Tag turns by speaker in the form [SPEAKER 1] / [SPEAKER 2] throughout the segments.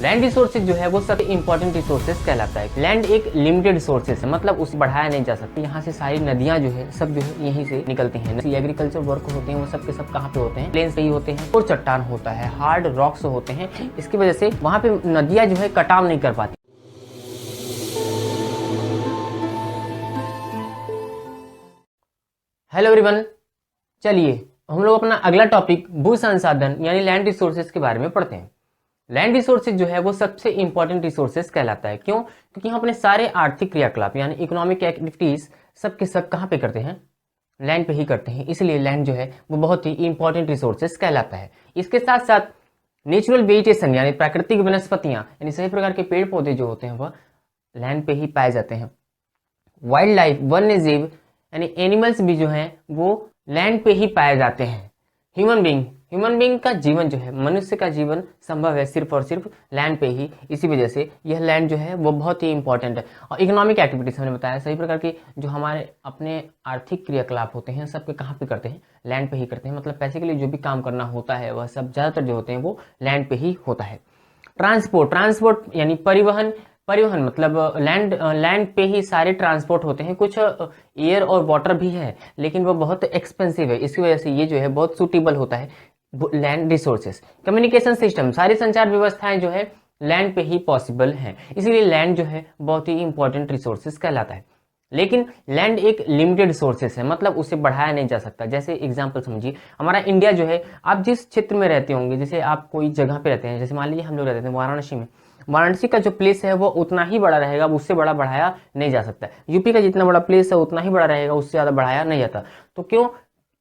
[SPEAKER 1] Land resources जो है वो सबसे इंपॉर्टेंट रिसोर्सेज कहलाता है। लैंड एक लिमिटेड रिसोर्सेज है, मतलब उसे बढ़ाया नहीं जा सकता। यहाँ से सारी नदियां जो है सब जो है यहीं से निकलती हैं। एग्रीकल्चर वर्क होते हैं वो सब के सब कहाँ पे होते हैं? प्लेन्स पे ही होते हैं। और चट्टान होता है, हार्ड रॉक्स होते हैं, इसकी वजह से वहाँ पे नदियां जो है कटाव नहीं कर पाती। हेलो एवरीवन, चलिए हम लोग अपना अगला टॉपिक भू संसाधन यानी लैंड रिसोर्सेज के बारे में पढ़ते हैं। लैंड रिसोर्सेज जो है वो सबसे इंपॉर्टेंट रिसोर्सेज कहलाता है। क्यों? क्योंकि हम अपने सारे आर्थिक क्रियाकलाप यानी इकोनॉमिक एक्टिविटीज सब के सब कहाँ पे करते हैं? लैंड पे ही करते हैं। इसलिए लैंड जो है वो बहुत ही इंपॉर्टेंट रिसोर्सेज कहलाता है। इसके साथ साथ नेचुरल वेजिटेशन यानी प्राकृतिक वनस्पतियां यानी सभी प्रकार के पेड़ पौधे जो होते हैं वह लैंड पे ही पाए जाते हैं। वाइल्ड लाइफ वन्यजीव यानी एनिमल्स भी जो हैं वो लैंड पे ही पाए जाते हैं। ह्यूमन बींग का जीवन जो है, मनुष्य का जीवन संभव है सिर्फ और सिर्फ लैंड पे ही। इसी वजह से यह लैंड जो है वो बहुत ही इंपॉर्टेंट है। और इकोनॉमिक एक्टिविटीज हमने बताया, सभी प्रकार की जो हमारे अपने आर्थिक क्रियाकलाप होते हैं सबके कहाँ पे करते हैं? लैंड पे ही करते हैं। मतलब पैसे के लिए जो भी काम करना होता है वह सब ज़्यादातर जो होते हैं वो लैंड पे ही होता है। ट्रांसपोर्ट यानी परिवहन मतलब लैंड पे ही सारे ट्रांसपोर्ट होते हैं। कुछ एयर और वाटर भी है लेकिन वो बहुत एक्सपेंसिव है, इसकी वजह से ये जो है बहुत सूटेबल होता है लैंड रिसोर्सेस। कम्युनिकेशन सिस्टम, सारी संचार व्यवस्थाएं जो है लैंड पे ही पॉसिबल हैं। इसीलिए लैंड जो है बहुत ही इंपॉर्टेंट रिसोर्सेस कहलाता है। लेकिन लैंड एक लिमिटेड रिसोर्सेस है, मतलब उसे बढ़ाया नहीं जा सकता। जैसे एग्जांपल समझिए, हमारा इंडिया जो है, आप जिस क्षेत्र में रहते होंगे, जैसे आप कोई जगह पे रहते हैं, जैसे मान लीजिए हम लोग रहते हैं वाराणसी में, वाराणसी का जो प्लेस है वो उतना ही बड़ा रहेगा, उससे बड़ा बढ़ाया नहीं जा सकता। यूपी का जितना बड़ा प्लेस है उतना ही बड़ा रहेगा, उससे ज़्यादा बढ़ाया नहीं जाता। तो क्यों?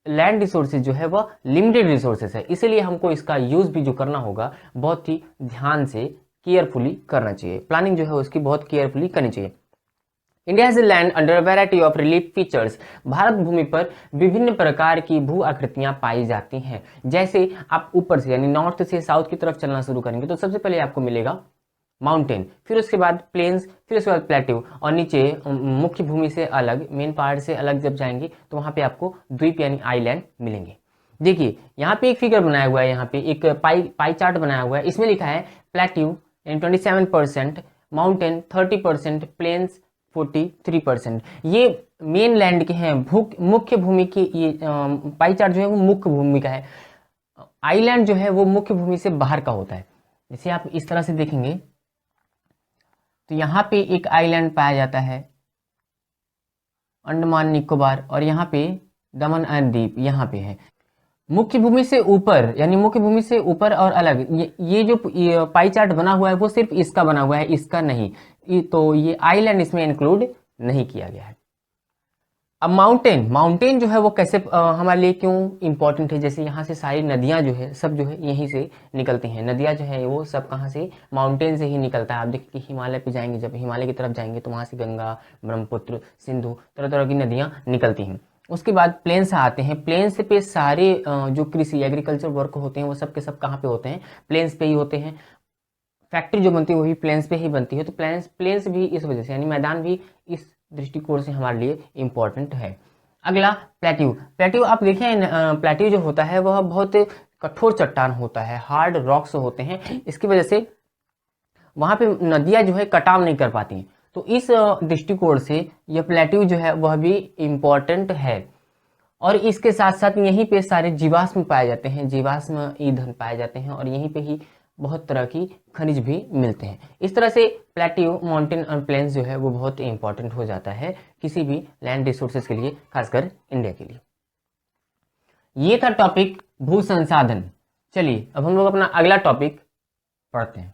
[SPEAKER 1] लैंड रिसोर्सेज जो है वह लिमिटेड रिसोर्सेज है, इसलिए हमको इसका यूज भी जो करना होगा बहुत ही ध्यान से केयरफुली करना चाहिए। प्लानिंग जो है उसकी बहुत केयरफुली करनी चाहिए। India has land under variety of relief features. Bharat भूमि पर विभिन्न प्रकार की भू आकृतियां पाई जाती हैं। जैसे आप ऊपर से यानी नॉर्थ से साउथ की तरफ चलना शुरू करेंगे तो सबसे पहले आपको मिलेगा माउंटेन, फिर उसके बाद प्लेन्स, फिर उसके बाद प्लेट्यू, और नीचे मुख्य भूमि से अलग, मेन पहाड़ से अलग जब जाएंगे तो वहां पे आपको द्वीप यानी आइलैंड मिलेंगे। देखिए यहाँ पे एक फिगर बनाया हुआ है, यहाँ पे एक पाई चार्ट बनाया हुआ है। इसमें लिखा है प्लेट्यू 27%, माउंटेन 30%, प्लेन्स 43%। ये मेन लैंड के हैं, मुख्य भूमि की। ये पाई चार्ट जो है वो मुख्य भूमि का है। आइलैंड जो है वो मुख्य भूमि से बाहर का होता है। जैसे आप इस तरह से देखेंगे तो यहाँ पे एक आइलैंड पाया जाता है अंडमान निकोबार, और यहाँ पे दमन एंड दीप यहाँ पे है। मुख्य भूमि से ऊपर यानी मुख्य भूमि से ऊपर और अलग, ये जो पाई चार्ट बना हुआ है वो सिर्फ इसका बना हुआ है, इसका नहीं। तो ये आइलैंड इसमें इंक्लूड नहीं किया गया है। अब माउंटेन जो है वो कैसे हमारे लिए क्यों इंपॉर्टेंट है? जैसे यहाँ से सारी नदियाँ जो है सब जो है यहीं से निकलती हैं। नदियाँ जो है वो सब कहाँ से? माउंटेन से ही निकलता है। आप देखिए कि हिमालय पे जाएंगे, जब हिमालय की तरफ जाएंगे तो वहाँ से गंगा, ब्रह्मपुत्र, सिंधु, तरह तरह की नदियाँ निकलती हैं। उसके बाद प्लेन्स आते हैं। प्लेन्स पे सारे जो कृषि एग्रीकल्चर वर्क होते हैं वो सब के सब कहाँ पे होते हैं? प्लेन्स पे ही होते हैं। फैक्ट्री जो बनती है वही प्लेन्स पे ही बनती है। तो प्लेन्स भी इस वजह से यानी मैदान भी इस दृष्टिकोण से हमारे लिए इम्पोर्टेंट है। अगला प्लेट्यू आप देखें, प्लेट्यू जो होता है वह बहुत कठोर चट्टान होता है, हार्ड रॉक्स होते हैं। इसकी वजह से वहां पे नदियां जो है कटाव नहीं कर पाती। तो इस दृष्टिकोण से यह प्लेट्यू जो है वह भी इम्पोर्टेंट है। और इसके साथ साथ यहीं पे सारे जीवाश्म पाए जाते हैं, जीवाश्म ईंधन पाए जाते हैं, और यहीं पे ही बहुत तरह की खनिज भी मिलते हैं। इस तरह से प्लेट्यू, माउंटेन और प्लेन्स जो है वो बहुत इंपॉर्टेंट हो जाता है किसी भी लैंड रिसोर्सेज के लिए, खासकर इंडिया के लिए। ये था टॉपिक भू संसाधन। चलिए अब हम लोग अपना अगला टॉपिक पढ़ते हैं।